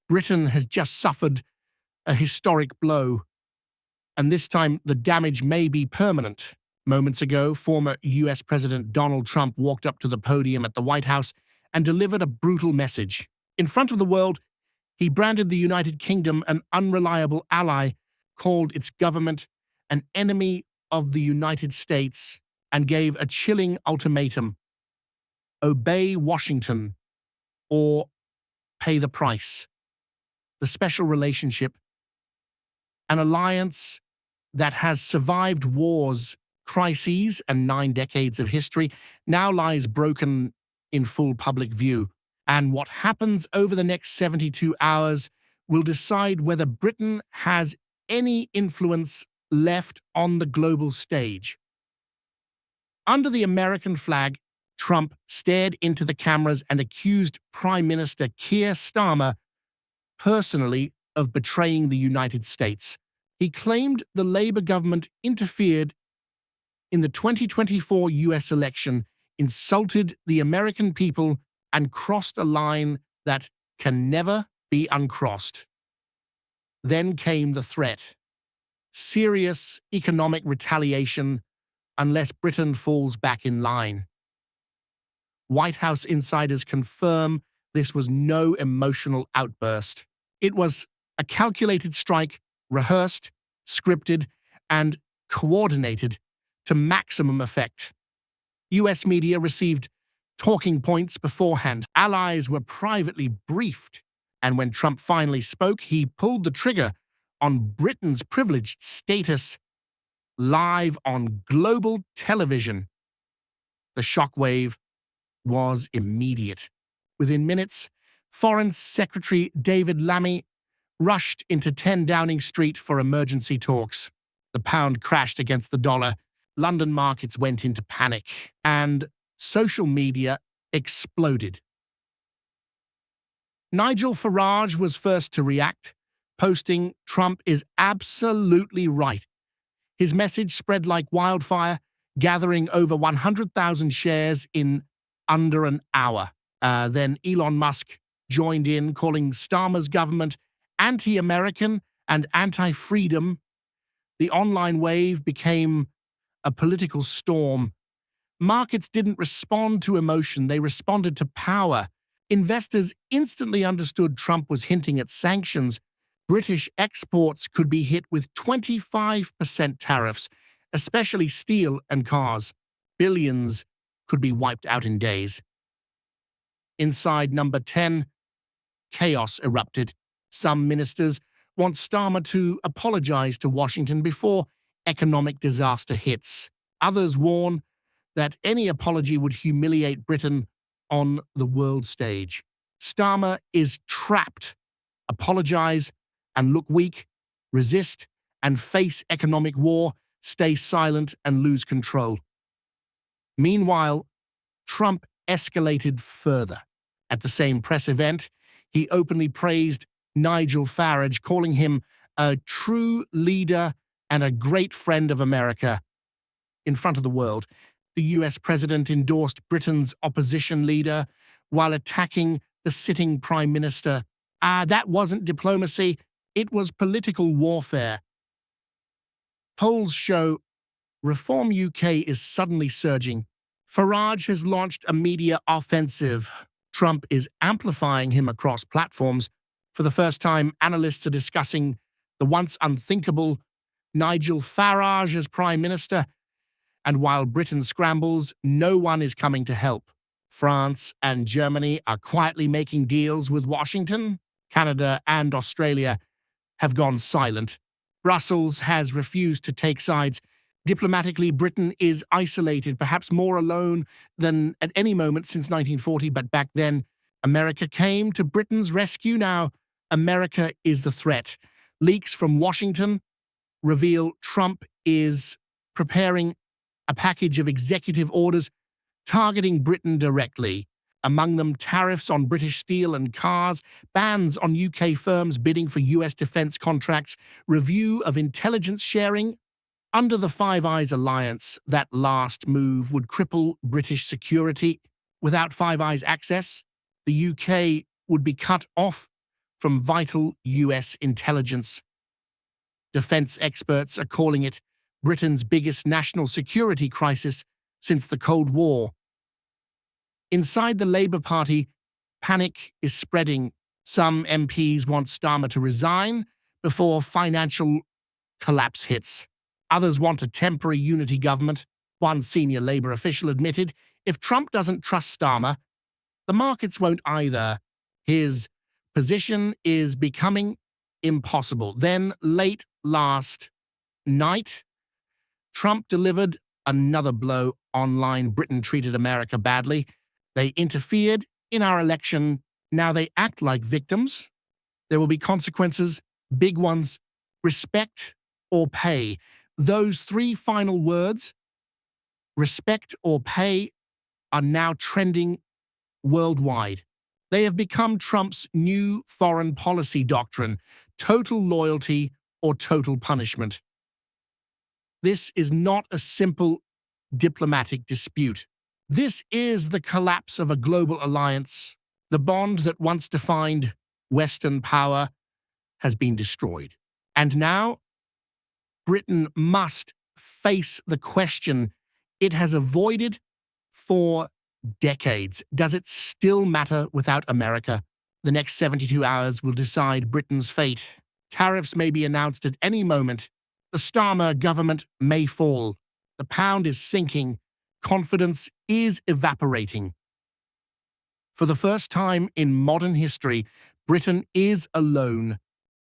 Britain has just suffered a historic blow, and this time the damage may be permanent. Moments ago, former US President Donald Trump walked up to the podium at the White House and delivered a brutal message. In front of the world, he branded the United Kingdom an unreliable ally, called its government an enemy of the United States, and gave a chilling ultimatum: obey Washington or pay the price. The special relationship, an alliance that has survived wars, crises, and 9 decades of history, now lies broken in full public view. And what happens over the next 72 hours will decide whether Britain has any influence left on the global stage. Under the American flag, Trump stared into the cameras and accused Prime Minister Keir Starmer personally of betraying the United States. He claimed the Labour government interfered in the 2024 US election, insulted the American people, and crossed a line that can never be uncrossed. Then came the threat: serious economic retaliation unless Britain falls back in line. White House insiders confirm this was no emotional outburst. It was a calculated strike, rehearsed, scripted, and coordinated to maximum effect. US media received talking points beforehand. Allies were privately briefed, and when Trump finally spoke, he pulled the trigger on Britain's privileged status live on global television. The shockwave was immediate. Within minutes, Foreign Secretary David Lammy rushed into 10 Downing Street for emergency talks. The pound crashed against the dollar, London markets went into panic, and social media exploded. Nigel Farage was first to react, posting, "Trump is absolutely right." His message spread like wildfire, gathering over 100,000 shares in under an hour. Then Elon Musk joined in, calling Starmer's government anti-American and anti-freedom. The online wave became a political storm. Markets didn't respond to emotion, they responded to power. Investors instantly understood Trump was hinting at sanctions. British exports could be hit with 25% tariffs, especially steel and cars. Billions could be wiped out in days. Inside Number 10, chaos erupted. Some ministers want Starmer to apologize to Washington before economic disaster hits. Others warn that any apology would humiliate Britain on the world stage. Starmer is trapped. Apologize and look weak, resist and face economic war, stay silent and lose control. Meanwhile, Trump escalated further. At the same press event, he openly praised Nigel Farage, calling him a true leader and a great friend of America. In front of the world, the US president endorsed Britain's opposition leader while attacking the sitting prime minister. That wasn't diplomacy, it was political warfare. Polls show Reform UK is suddenly surging. Farage has launched a media offensive. Trump is amplifying him across platforms. For the first time, analysts are discussing the once unthinkable Nigel Farage as prime minister. And while Britain scrambles, no one is coming to help. France and Germany are quietly making deals with Washington. Canada and Australia have gone silent. Brussels has refused to take sides. Diplomatically, Britain is isolated, perhaps more alone than at any moment since 1940, but back then, America came to Britain's rescue. Now, America is the threat. Leaks from Washington reveal Trump is preparing a package of executive orders targeting Britain directly. Among them, tariffs on British steel and cars, bans on UK firms bidding for US defense contracts, review of intelligence sharing. Under the Five Eyes alliance, that last move would cripple British security. Without Five Eyes access, the UK would be cut off from vital US intelligence. Defense experts are calling it Britain's biggest national security crisis since the Cold War. Inside the Labour Party, panic is spreading. Some MPs want Starmer to resign before financial collapse hits. Others want a temporary unity government. One senior Labour official admitted, if Trump doesn't trust Starmer, the markets won't either. His position is becoming impossible. Then, late last night, Trump delivered another blow online. Britain treated America badly. They interfered in our election. Now they act like victims. There will be consequences, big ones. Respect or pay. Those three final words, respect or pay, are now trending worldwide. They have become Trump's new foreign policy doctrine: total loyalty or total punishment. This is not a simple diplomatic dispute. This is the collapse of a global alliance. The bond that once defined Western power has been destroyed. And now, Britain must face the question it has avoided for decades. Does it still matter without America? The next 72 hours will decide Britain's fate. Tariffs may be announced at any moment. The Starmer government may fall. The pound is sinking. Confidence is evaporating. For the first time in modern history, Britain is alone.